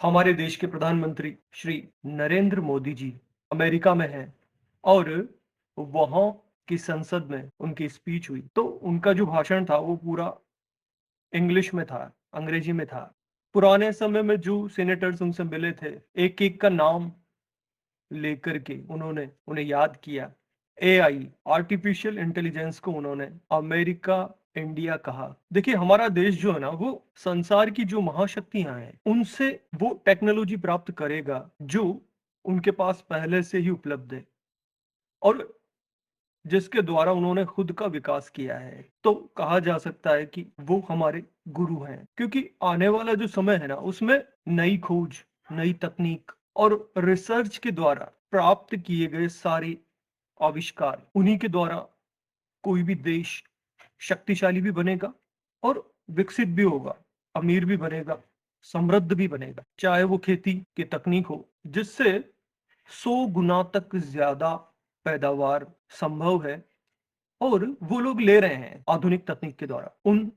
हमारे देश के प्रधानमंत्री श्री नरेंद्र मोदी जी अमेरिका में हैं और वहाँ की संसद में उनकी स्पीच हुई। तो उनका जो भाषण था वो पूरा इंग्लिश में था, अंग्रेजी में था। पुराने समय में जो सेनेटर्स उनसे मिले थे, एक-एक का नाम लेकर के उन्होंने उन्हें याद किया। एआई, आर्टिफिशियल इंटेलिजेंस को उन्होंने अमेरिका, इंडिया कहा। देखिए हमारा देश जो है ना वो संसार की जो महाशक्तियाँ हैं, उनसे वो टेक्नोलॉजी प्राप्त करेगा जो उनके पास पहले से ही उपलब्ध है और जिसके द्वारा उन्होंने खुद का विकास किया है। तो कहा जा सकता है कि वो हमारे गुरु हैं, क्योंकि आने वाला जो समय है ना उसमें नई खोज, नई तकनीक और रिसर्च के द्वारा प्राप्त किए गए सारे आविष्कार, उन्हीं के द्वारा कोई भी देश शक्तिशाली भी बनेगा और विकसित भी होगा, अमीर भी बनेगा, समृद्ध भी बनेगा। चाहे वो खेती की तकनीक हो, जिससे 100 गुना तक ज्यादा पैदावार संभव है और वो लोग ले रहे हैं आधुनिक तकनीक के द्वारा। उन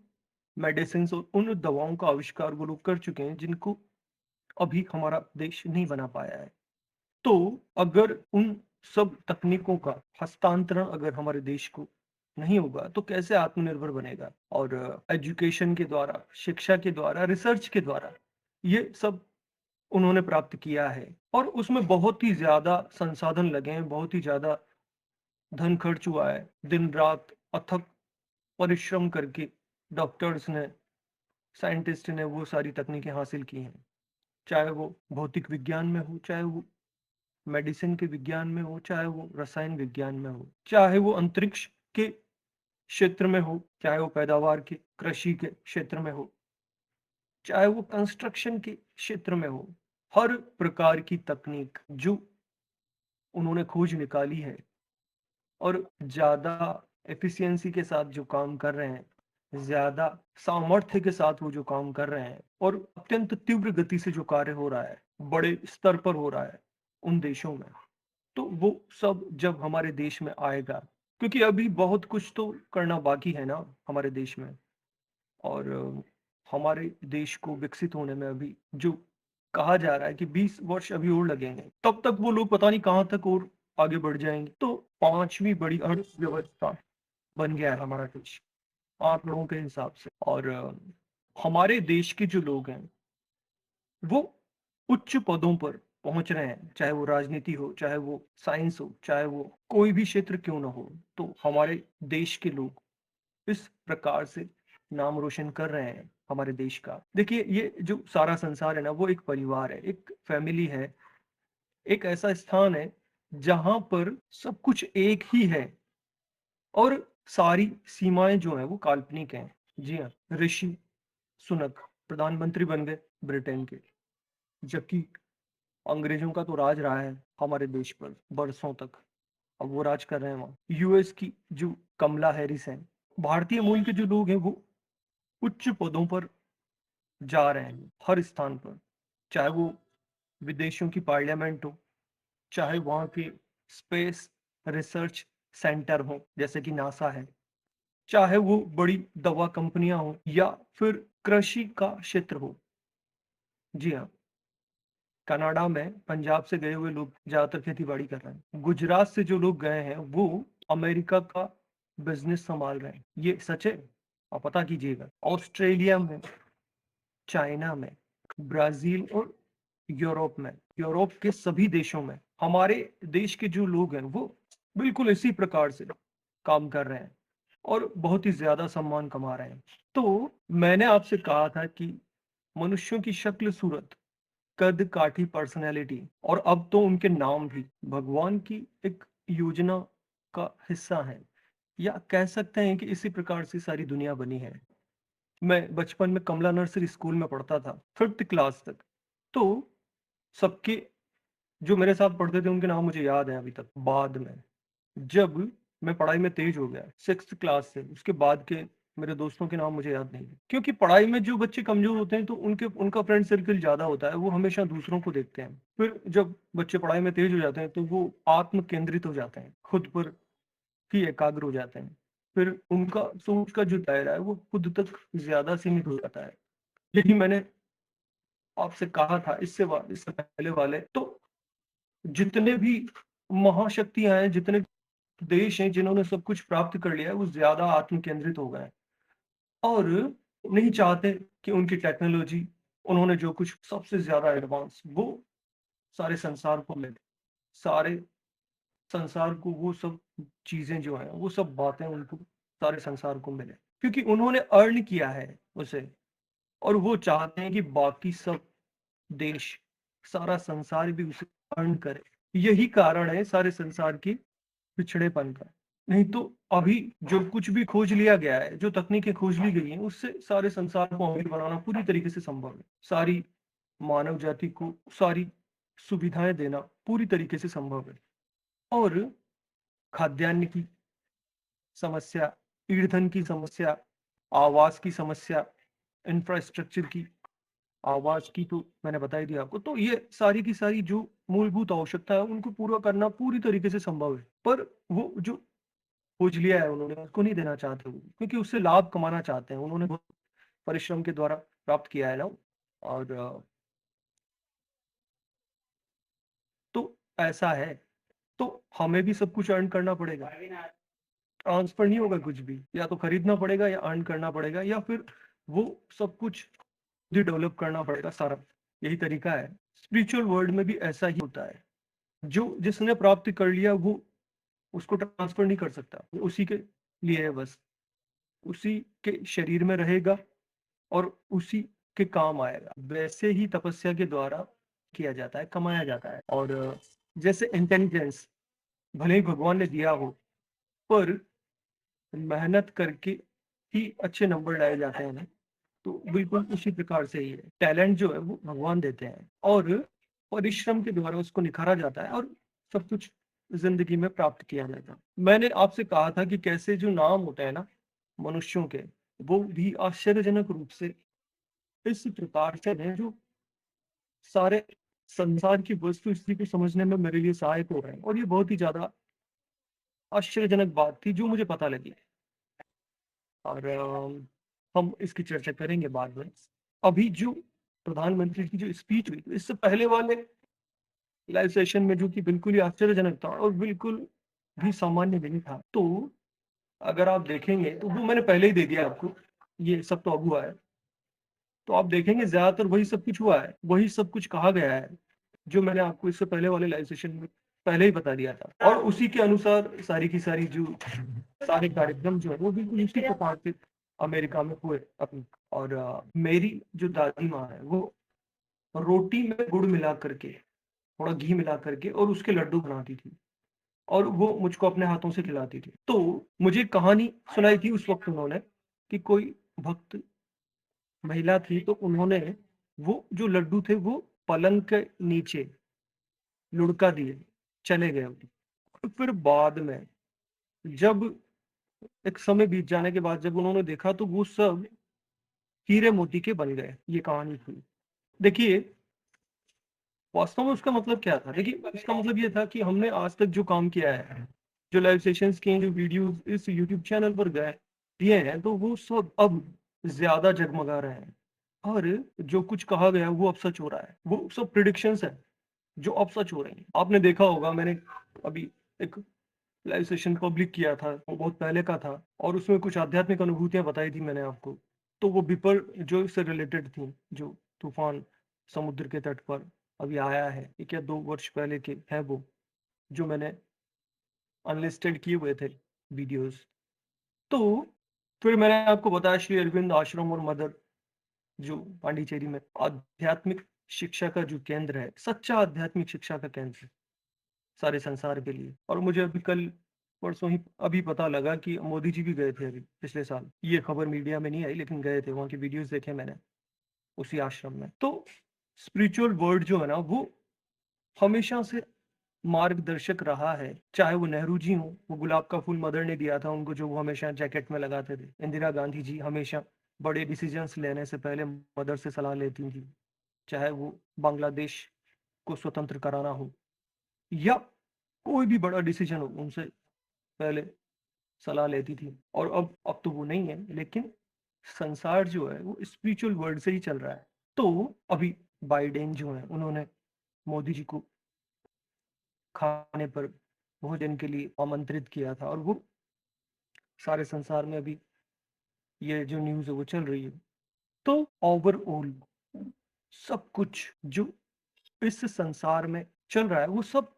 मेडिसिन्स और उन दवाओं का आविष्कार वो लोग कर चुके हैं जिनको अभी हमारा देश नहीं बना पाया है। तो अगर उन सब तकनीकों का हस्तांतरण अगर हमारे देश को नहीं होगा तो कैसे आत्मनिर्भर बनेगा? और एजुकेशन के द्वारा, शिक्षा के द्वारा, रिसर्च के द्वारा ये सब उन्होंने प्राप्त किया है और उसमें बहुत ही ज्यादा संसाधन लगे हैं, बहुत ही ज्यादा धन खर्च हुआ है। दिन रात अथक परिश्रम करके डॉक्टर्स ने, साइंटिस्ट ने वो सारी तकनीकें हासिल की हैं। चाहे वो भौतिक विज्ञान में हो, चाहे वो मेडिसिन के विज्ञान में हो, चाहे वो रसायन विज्ञान में हो, चाहे वो अंतरिक्ष के क्षेत्र में हो, चाहे वो पैदावार के कृषि के क्षेत्र में हो, चाहे वो कंस्ट्रक्शन के क्षेत्र में हो। हर प्रकार की तकनीक जो उन्होंने खोज निकाली है और ज्यादा एफिशिएंसी के साथ जो काम कर रहे हैं, ज्यादा सामर्थ्य के साथ वो जो काम कर रहे हैं और अत्यंत तीव्र गति से जो कार्य हो रहा है, बड़े स्तर पर हो रहा है उन देशों में, तो वो सब जब हमारे देश में आएगा, क्योंकि अभी बहुत कुछ तो करना बाकी है ना हमारे देश में। और हमारे देश को विकसित होने में अभी जो कहा जा रहा है कि 20 वर्ष अभी और लगेंगे, तब तक वो लोग पता नहीं कहाँ तक और आगे बढ़ जाएंगे। तो पांचवी बड़ी अर्थव्यवस्था बन गया है हमारा देश आप लोगों के हिसाब से। और हमारे देश के जो लोग हैं वो उच्च पदों पर पहुंच रहे हैं, चाहे वो राजनीति हो, चाहे वो साइंस हो, चाहे वो कोई भी क्षेत्र क्यों ना हो। तो हमारे देश के लोग इस प्रकार से नाम रोशन कर रहे हैं हमारे देश का। देखिए ये जो सारा संसार है ना वो एक परिवार है, एक फैमिली है, एक ऐसा स्थान है जहां पर सब कुछ एक ही है और सारी सीमाएं जो है वो काल्पनिक हैं। जी हाँ, ऋषि सुनक प्रधानमंत्री बन गए ब्रिटेन के, जबकि अंग्रेजों का तो राज रहा है हमारे देश पर बरसों तक। अब वो राज कर रहे हैं वहाँ। यूएस की जो कमला हैरिस हैं, भारतीय मूल के जो लोग हैं वो उच्च पदों पर जा रहे हैं हर स्थान पर, चाहे वो विदेशों की पार्लियामेंट हो, चाहे वहाँ के स्पेस रिसर्च सेंटर हो जैसे कि नासा है, चाहे वो बड़ी दवा कंपनियां हो या फिर कृषि का क्षेत्र हो। जी हाँ, कनाडा में पंजाब से गए हुए लोग ज्यादातर खेती बाड़ी कर रहे हैं। गुजरात से जो लोग गए हैं वो अमेरिका का बिजनेस संभाल रहे हैं। ये सच है, आप पता कीजिएगा। ऑस्ट्रेलिया में, चाइना में, ब्राजील और यूरोप के सभी देशों में हमारे देश के जो लोग हैं वो बिल्कुल इसी प्रकार से काम कर रहे हैं और बहुत ही ज्यादा सम्मान कमा रहे हैं। तो मैंने आपसे कहा था कि मनुष्यों की शक्ल सूरत, कद काठी, पर्सनैलिटी और अब तो उनके नाम भी भगवान की एक योजना का हिस्सा है, या कह सकते हैं कि इसी प्रकार से सारी दुनिया बनी है। मैं बचपन में कमला नर्सरी स्कूल में पढ़ता था, 5th क्लास तक। तो सबके जो मेरे साथ पढ़ते थे उनके नाम मुझे याद है अभी तक। बाद में जब मैं पढ़ाई में तेज हो गया 6th क्लास से, उसके बाद के मेरे दोस्तों के नाम मुझे याद नहीं है, क्योंकि पढ़ाई में जो बच्चे कमजोर होते हैं तो उनके उनका फ्रेंड सर्कल ज्यादा होता है, वो हमेशा दूसरों को देखते हैं। फिर जब बच्चे पढ़ाई में तेज हो जाते हैं तो वो आत्म केंद्रित हो जाते हैं, खुद पर ही एकाग्र हो जाते हैं। फिर उनका सोच का जो दायरा है वो खुद तक ज्यादा सीमित हो जाता है। यही मैंने आपसे कहा था इससे पहले वाले, तो जितने भी महाशक्तियाँ हैं, जितने देश हैं जिन्होंने सब कुछ प्राप्त कर लिया है, वो ज़्यादा आत्म केंद्रित हो गए हैं और नहीं चाहते कि उनकी टेक्नोलॉजी, उन्होंने जो कुछ सबसे ज़्यादा एडवांस, वो सारे संसार को मिले। सारे संसार को वो सब चीज़ें जो हैं, वो सब बातें उनको सारे संसार को मिले। क्योंकि उन्होंने अर्न किया है उसे और वो चाहते हैं कि बाकी सब देश, सारा संसार भी उसे अर्न करे। यही कारण है सारे संसार की पिछड़ेपन का। नहीं तो अभी जो कुछ भी खोज लिया गया है, जो तकनीकें खोज ली गई हैं, उससे सारे संसार को अमीर बनाना पूरी तरीके से संभव है। सारी मानव जाति को सारी सुविधाएँ देना पूरी तरीके से संभव है। और खाद्यान्न की समस्या, ईंधन की समस्या, आवास की समस्या, इंफ्रास्ट्रक्चर की, आवास की तो मैंने बता ही दिया आपको। तो ये सारी की सारी जो मूलभूत आवश्यकता है, उनको पूरा करना पूरी तरीके से संभव है। पर वो जो खोज लिया है उन्होंने, उसको नहीं देना चाहते वो, क्योंकि उससे लाभ कमाना चाहते हैं। उन्होंने बहुत परिश्रम के द्वारा प्राप्त किया है ना। और तो ऐसा है, तो हमें भी सब कुछ अर्न करना पड़ेगा। ट्रांसफर नहीं होगा कुछ भी, या तो खरीदना पड़ेगा या अर्न करना पड़ेगा, या फिर वो सब कुछ खुद ही डेवलप करना पड़ेगा सारा। यही तरीका है। स्पिरिचुअल वर्ल्ड में भी ऐसा ही होता है। जो जिसने प्राप्त कर लिया वो उसको ट्रांसफर नहीं कर सकता, वो उसी के लिए है बस। उसी के शरीर में रहेगा और उसी के काम आएगा। वैसे ही तपस्या के द्वारा किया जाता है, कमाया जाता है। और जैसे इंटेलिजेंस भले ही भगवान ने दिया हो, पर मेहनत करके ही अच्छे नंबर लाए जाते हैं ना, तो बिल्कुल उसी प्रकार से ही है। टैलेंट जो है वो भगवान देते हैं और परिश्रम के द्वारा उसको निखारा जाता है और सब कुछ जिंदगी में प्राप्त किया जाता है। मैंने आपसे कहा था कि कैसे जो नाम होते हैं ना मनुष्यों के, वो भी आश्चर्यजनक रूप से इस प्रकार से हैं जो सारे संसार की वस्तु स्थिति को समझने में मेरे लिए सहायक हो रहे हैं। और ये बहुत ही ज्यादा आश्चर्यजनक बात थी जो मुझे पता लगी। और हम इसकी चर्चा करेंगे बाद में। अभी जो प्रधानमंत्री की जो स्पीच हुई, तो इससे पहले वाले लाइव सेशन में, जो कि बिल्कुल ही आश्चर्यजनक था और बिल्कुल भी सामान्य नहीं था, तो अगर आप देखेंगे तो वो मैंने पहले ही दे दिया आपको, ये सब तो अब हुआ है। तो आप देखेंगे ज्यादातर वही सब कुछ हुआ है, वही सब कुछ कहा गया है जो मैंने आपको इससे पहले वाले लाइव सेशन में पहले ही बता दिया था। और उसी के अनुसार सारी की सारी जो सारे कार्यक्रम जो है वो बिल्कुल उसी प्रकार से अमेरिका में हुए अपनी। और मेरी जो दादी माँ है, वो रोटी में गुड़ मिला करके, थोड़ा घी मिला करके और उसके लड्डू बनाती थी और वो मुझको अपने हाथों से खिलाती थी। तो मुझे कहानी सुनाई थी उस वक्त उन्होंने, कि कोई भक्त महिला थी, तो उन्होंने वो जो लड्डू थे वो पलंग के नीचे लुढ़का दिए, चले गए वो। और फिर बाद में जब एक समय बीत जाने के बाद जब उन्होंने देखा, तो वो सब हीरे मोती के बन गए। ये कहानी थी। देखिए, वास्तव में उसका मतलब क्या था? देखिए, इसका मतलब ये था कि हमने आज तक जो काम किया है, जो लाइव सेशंस किए हैं, जो वीडियोस इस यूट्यूब चैनल पर गए दिए हैं, तो वो सब अब ज्यादा जगमगा रहे हैं। और जो कुछ कहा गया वो अब सच हो रहा है। वो सब प्रिडिक्शंस है जो अब सच हो रही हैं। आपने देखा होगा, मैंने अभी एक लाइव सेशन पब्लिक किया था, वो बहुत पहले का था, और उसमें कुछ आध्यात्मिक अनुभूतियां बताई थी मैंने आपको। तो वो विपर जो इससे रिलेटेड थी, जो तूफान समुद्र के तट पर अभी आया है, 1 या 2 वर्ष पहले के है वो, जो मैंने अनलिस्टेड किए हुए थे वीडियोस। तो फिर मैंने आपको बताया श्री अरविंद आश्रम और मदर, जो पांडिचेरी में आध्यात्मिक शिक्षा का जो केंद्र है, सच्चा आध्यात्मिक शिक्षा का केंद्र है सारे संसार के लिए। और मुझे अभी कल परसों ही अभी पता लगा कि मोदी जी भी गए थे अभी पिछले साल। ये खबर मीडिया में नहीं आई, लेकिन गए थे, वहां की वीडियोस देखे मैंने उसी आश्रम में। तो स्पिरिचुअल वर्ल्ड जो है ना, वो हमेशा से मार्गदर्शक रहा है। चाहे वो नेहरू जी हो, वो गुलाब का फूल मदर ने दिया था उनको, जो वो हमेशा जैकेट में लगाते थे। इंदिरा गांधी जी हमेशा बड़े डिसीजंस लेने से पहले मदर से सलाह लेती थी। चाहे वो बांग्लादेश को स्वतंत्र कराना हो या कोई भी बड़ा डिसीजन हो, उनसे पहले सलाह लेती थी। और अब तो वो नहीं है, लेकिन संसार जो है वो स्पिरिचुअल वर्ल्ड से ही चल रहा है। तो अभी बाइडेन जो हैं, उन्होंने मोदी जी को खाने पर भोजन के लिए आमंत्रित किया था और वो सारे संसार में अभी ये जो न्यूज़ है वो चल रही है। तो ओवरऑल सब कुछ जो इस संसार में चल रहा है वो सब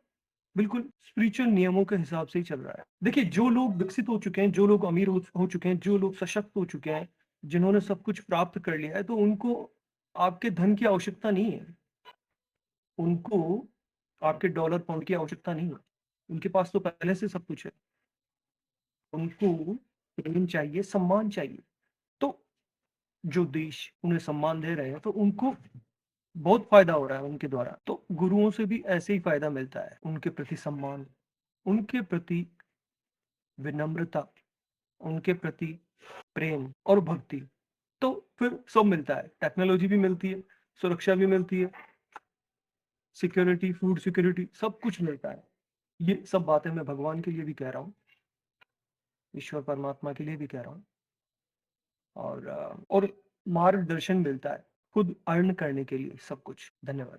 बिल्कुल स्पिरिचुअल नियमों के हिसाब से ही चल रहा है। देखिए, जो लोग विकसित हो चुके हैं, जो लोग अमीर हो चुके हैं, जो लोग सशक्त हो चुके हैं, जिन्होंने सब कुछ प्राप्त कर लिया है, तो उनको आपके धन की आवश्यकता नहीं है। उनको आपके डॉलर पाउंड की आवश्यकता नहीं है। उनके पास तो पहले से सब कुछ है। उनको प्रेम चाहिए, सम्मान चाहिए। तो जो देश उन्हें सम्मान दे रहे हैं, तो उनको बहुत फायदा हो रहा है उनके द्वारा। तो गुरुओं से भी ऐसे ही फायदा मिलता है। उनके प्रति सम्मान, उनके प्रति विनम्रता, उनके प्रति प्रेम और भक्ति, तो फिर सब मिलता है। टेक्नोलॉजी भी मिलती है, सुरक्षा भी मिलती है, सिक्योरिटी, फूड सिक्योरिटी, सब कुछ मिलता है। ये सब बातें मैं भगवान के लिए भी कह रहा हूँ, ईश्वर परमात्मा के लिए भी कह रहा हूँ। और मार्गदर्शन मिलता है खुद अर्न करने के लिए सब कुछ। धन्यवाद।